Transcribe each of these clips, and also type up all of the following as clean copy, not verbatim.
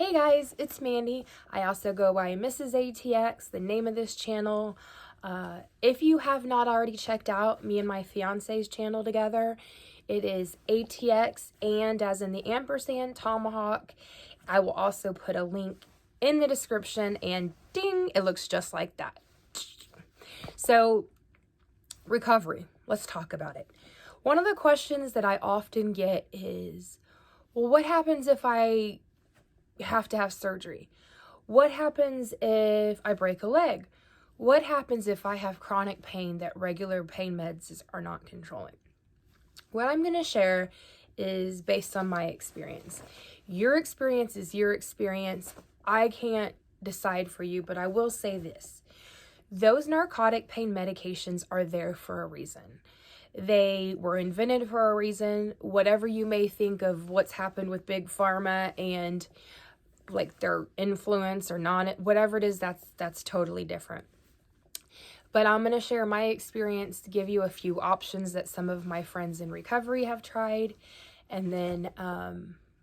Hey guys, it's Mandy. I also go by Mrs. ATX, the name of this channel. If you have not already checked out me and my fiance's channel together, it is ATX and as in the ampersand Tomahawk. I will also put a link in the description and ding, it looks just like that. So, recovery. Let's talk about it. One of the questions that I often get is, well, what happens if I have to have surgery? What happens if I break a leg? What happens if I have chronic pain that regular pain meds are not controlling? What I'm going to share is based on my experience. Your experience is your experience. I can't decide for you, but I will say this. Those narcotic pain medications are there for a reason. They were invented for a reason. Whatever you may think of what's happened with Big Pharma and like their influence or not, whatever it is, that's totally different. But I'm going to share my experience to give you a few options that some of my friends in recovery have tried, and then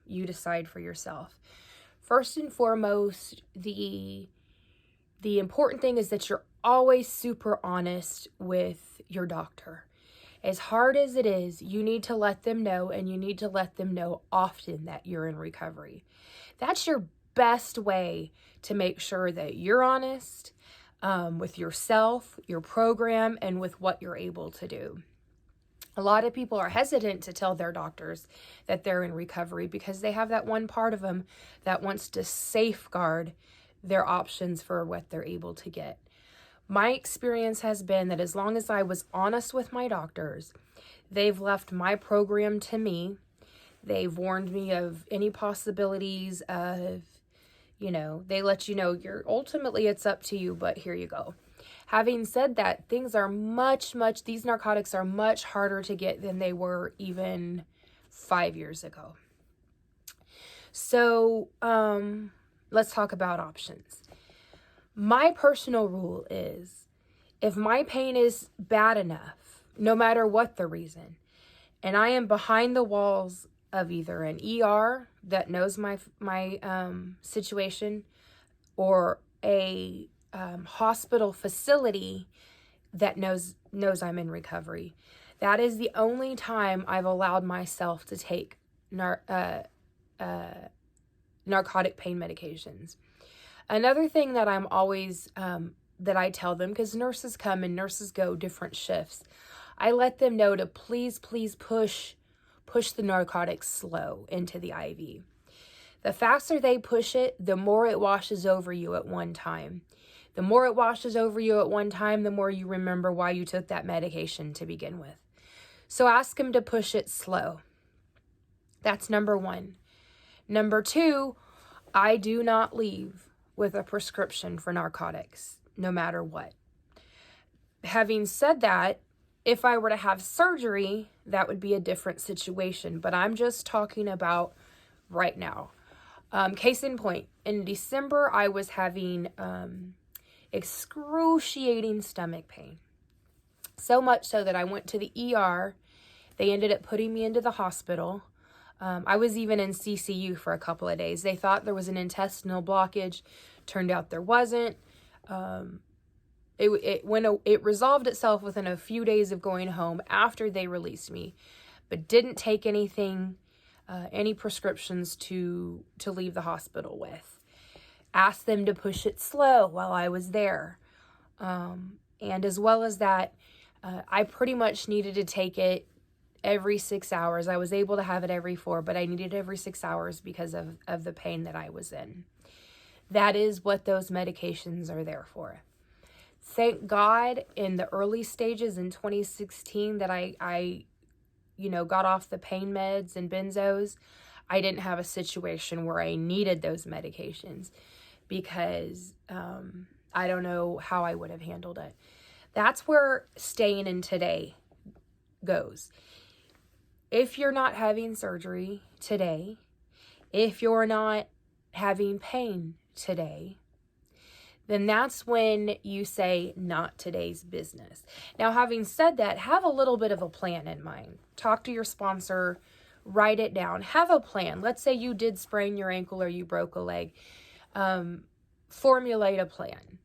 you decide for yourself. First and foremost, the important thing is that you're always super honest with your doctor. As hard as it is, you need to let them know, and you need to let them know often that you're in recovery. That's your best way to make sure that you're honest with yourself, your program, and with what you're able to do. A lot of people are hesitant to tell their doctors that they're in recovery because they have that one part of them that wants to safeguard their options for what they're able to get. My experience has been that as long as I was honest with my doctors, they've left my program to me. They've warned me of any possibilities of, they let you know ultimately it's up to you, but here you go. Having said that, things are these narcotics are much harder to get than they were even 5 years ago. So, let's talk about options. My personal rule is, if my pain is bad enough, no matter what the reason, and I am behind the walls of either an ER that knows my situation or a hospital facility that knows I'm in recovery, that is the only time I've allowed myself to take narcotic pain medications. Another thing that I'm always, that I tell them, because nurses come and nurses go different shifts, I let them know to please push the narcotics slow into the IV. The faster they push it, the more it washes over you at one time. The more it washes over you at one time, the more you remember why you took that medication to begin with. So ask them to push it slow. That's number one. Number two, I do not leave with a prescription for narcotics, no matter what. Having said that, if I were to have surgery, that would be a different situation, but I'm just talking about right now. Case in point, in December, I was having excruciating stomach pain. So much so that I went to the ER. They ended up putting me into the hospital. I was even in CCU for a couple of days. They thought there was an intestinal blockage. Turned out there wasn't. It resolved itself within a few days of going home after they released me, but didn't take anything, any prescriptions to leave the hospital with. Asked them to push it slow while I was there. And as well as that, I pretty much needed to take it every 6 hours. I was able to have it every 4, but I needed it every 6 hours because of the pain that I was in. That is what those medications are there for. Thank God in the early stages in 2016 that I got off the pain meds and benzos, I didn't have a situation where I needed those medications because I don't know how I would have handled it. That's where staying in today goes. If you're not having surgery today, if you're not having pain today, then that's when you say, not today's business. Now, having said that, have a little bit of a plan in mind. Talk to your sponsor Write it down. Have a plan. Let's say you did sprain your ankle or you broke a leg. Formulate a plan.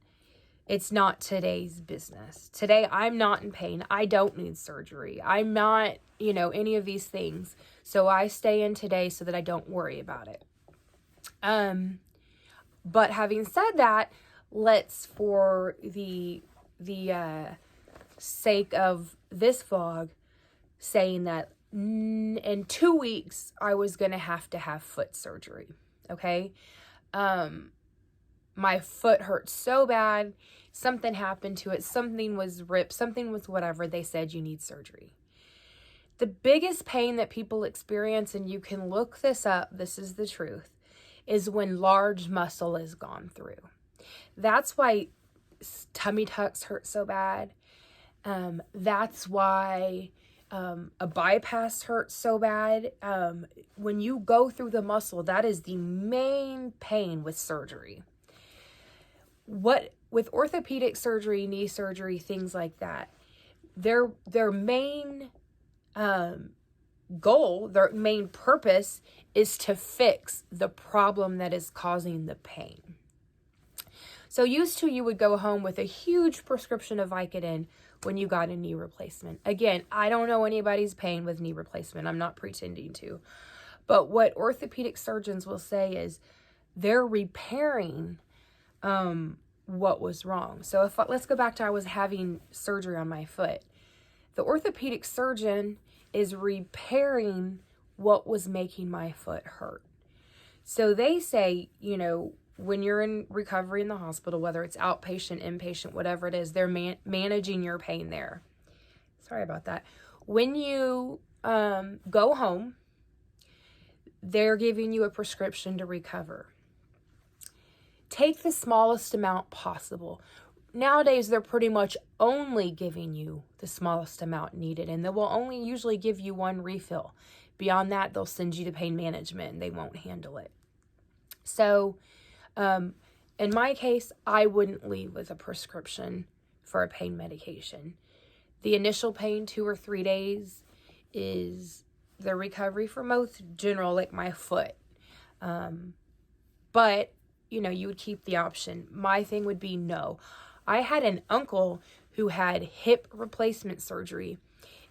It's not today's business. Today, I'm not in pain. I don't need surgery. I'm not, any of these things. So I stay in today so that I don't worry about it. But having said that, let's, for the sake of this vlog, saying that in 2 weeks, I was going to have foot surgery. Okay. My foot hurt so bad. Something happened to it. Something was ripped. Something was whatever. They said you need surgery. The biggest pain that people experience, and you can look this up, this is the truth, is when large muscle is gone through. That's why tummy tucks hurt so bad. That's why a bypass hurts so bad. When you go through the muscle, that is the main pain with surgery. With orthopedic surgery, knee surgery, things like that, their main goal, their main purpose is to fix the problem that is causing the pain. So used to, you would go home with a huge prescription of Vicodin when you got a knee replacement. Again, I don't know anybody's pain with knee replacement. I'm not pretending to. But what orthopedic surgeons will say is they're repairing what was wrong. So let's go back to, I was having surgery on my foot. The orthopedic surgeon is repairing what was making my foot hurt. So they say, when you're in recovery in the hospital, whether it's outpatient, inpatient, whatever it is, they're managing your pain there. Sorry about that. When you go home, they're giving you a prescription to recover. Take the smallest amount possible. Nowadays, they're pretty much only giving you the smallest amount needed, and they will only usually give you one refill. Beyond that, they'll send you to pain management, and they won't handle it. So, in my case, I wouldn't leave with a prescription for a pain medication. The initial pain, 2 or 3 days, is the recovery for most general, like my foot. But you would keep the option. My thing would be no. I had an uncle who had hip replacement surgery,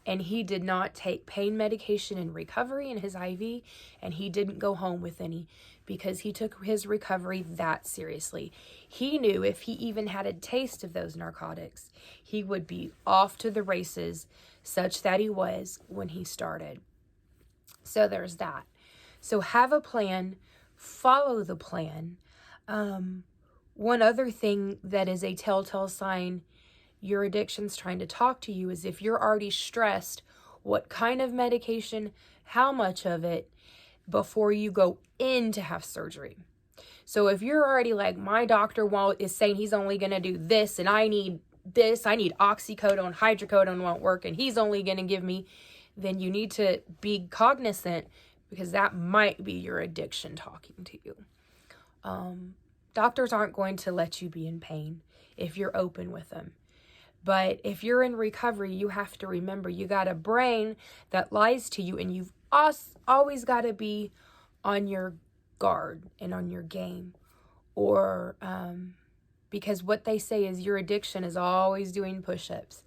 and he did not take pain medication in recovery in his IV, and he didn't go home with any because he took his recovery that seriously. He knew if he even had a taste of those narcotics, he would be off to the races, such that he was when he started. So there's that. So have a plan, follow the plan. One other thing that is a telltale sign your addiction's trying to talk to you is if you're already stressed, what kind of medication, how much of it, before you go in to have surgery. So if you're already like, my doctor is saying he's only going to do this, and I need this, I need oxycodone, hydrocodone won't work, and he's only going to give me, then you need to be cognizant, because that might be your addiction talking to you. Doctors aren't going to let you be in pain if you're open with them. But if you're in recovery, you have to remember you got a brain that lies to you, and you've always got to be on your guard and on your game. Or because what they say is your addiction is always doing push-ups.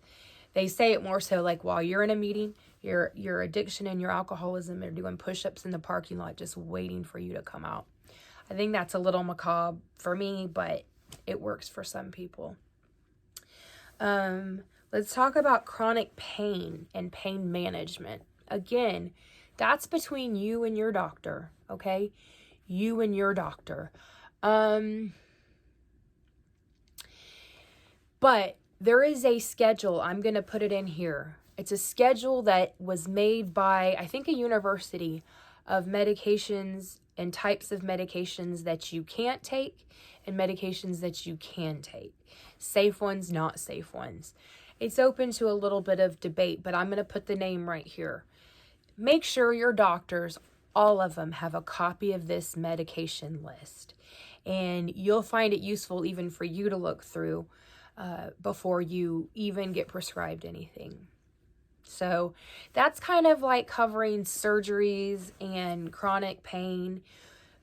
They say it more so like while you're in a meeting, your addiction and your alcoholism are doing push-ups in the parking lot just waiting for you to come out. I think that's a little macabre for me, but it works for some people. Let's talk about chronic pain and pain management. Again, that's between you and your doctor, okay? You and your doctor. But there is a schedule. I'm going to put it in here. It's a schedule that was made by, I think, a university of medications and types of medications that you can't take and medications that you can take. Safe ones, not safe ones. It's open to a little bit of debate, but I'm going to put the name right here. Make sure your doctors, all of them, have a copy of this medication list. And you'll find it useful even for you to look through before you even get prescribed anything. So that's kind of like covering surgeries and chronic pain.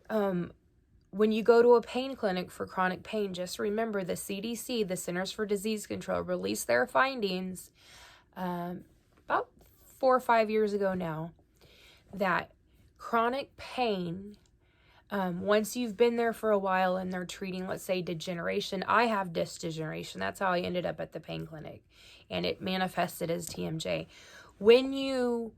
When you go to a pain clinic for chronic pain, just remember the CDC, the Centers for Disease Control, released their findings about 4 or 5 years ago now, that chronic pain, once you've been there for a while and they're treating, let's say, degeneration. I have disc degeneration. That's how I ended up at the pain clinic, and it manifested as TMJ. When you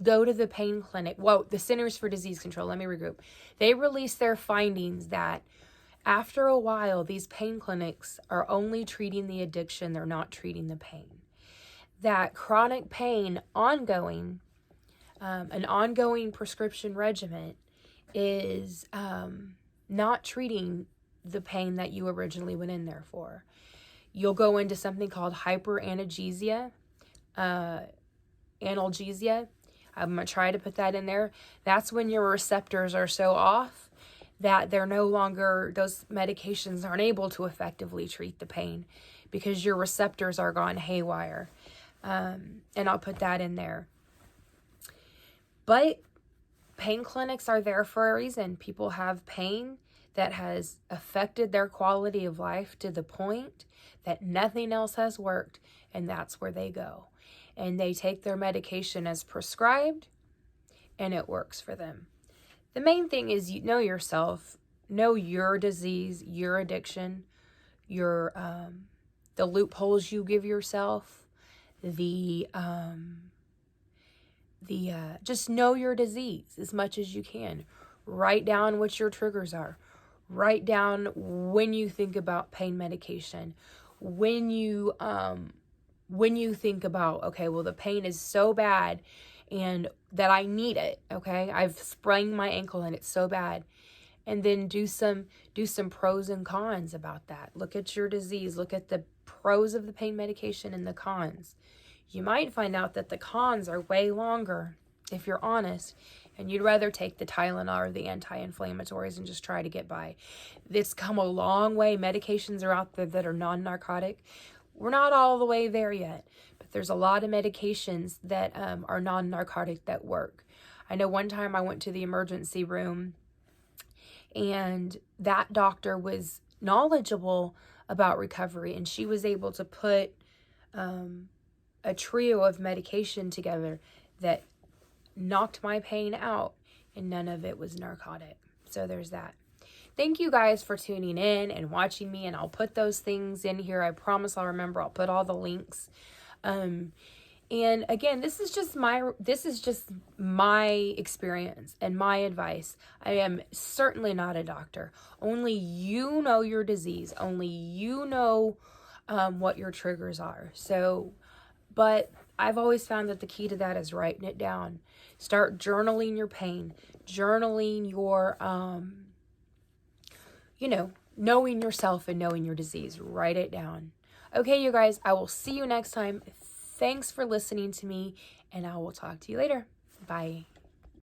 go to the pain clinic, well, the Centers for Disease Control, let me regroup. They released their findings that after a while, these pain clinics are only treating the addiction. They're not treating the pain. That chronic pain, ongoing, an ongoing prescription regimen is not treating the pain that you originally went in there for. You'll go into something called hyperanalgesia, analgesia. I'm going to try to put that in there. That's when your receptors are so off that they're no longer, those medications aren't able to effectively treat the pain because your receptors are gone haywire. And I'll put that in there. But pain clinics are there for a reason. People have pain that has affected their quality of life to the point that nothing else has worked, and that's where they go. And they take their medication as prescribed, and it works for them. The main thing is you know yourself, know your disease, your addiction, your the loopholes you give yourself, just know your disease as much as you can. Write down what your triggers are. Write down when you think about pain medication. When you think about, okay, well, the pain is so bad and that I need it, okay? I've sprained my ankle and it's so bad. And then do some pros and cons about that. Look at your disease. Look at the pros of the pain medication and the cons. You might find out that the cons are way longer, if you're honest, and you'd rather take the Tylenol or the anti-inflammatories and just try to get by. It's come a long way. Medications are out there that are non-narcotic. We're not all the way there yet, but there's a lot of medications that are non-narcotic that work. I know one time I went to the emergency room, and that doctor was knowledgeable about recovery, and she was able to put a trio of medication together that knocked my pain out, and none of it was narcotic. So there's that. Thank you guys for tuning in and watching me, and I'll put those things in here. I promise I'll remember. I'll put all the links. And again, this is just my experience and my advice. I am certainly not a doctor. Only you know your disease. Only you know what your triggers are. So, but I've always found that the key to that is writing it down. Start journaling your pain, journaling your, knowing yourself and knowing your disease. Write it down. Okay, you guys, I will see you next time. Thanks for listening to me, and I will talk to you later. Bye.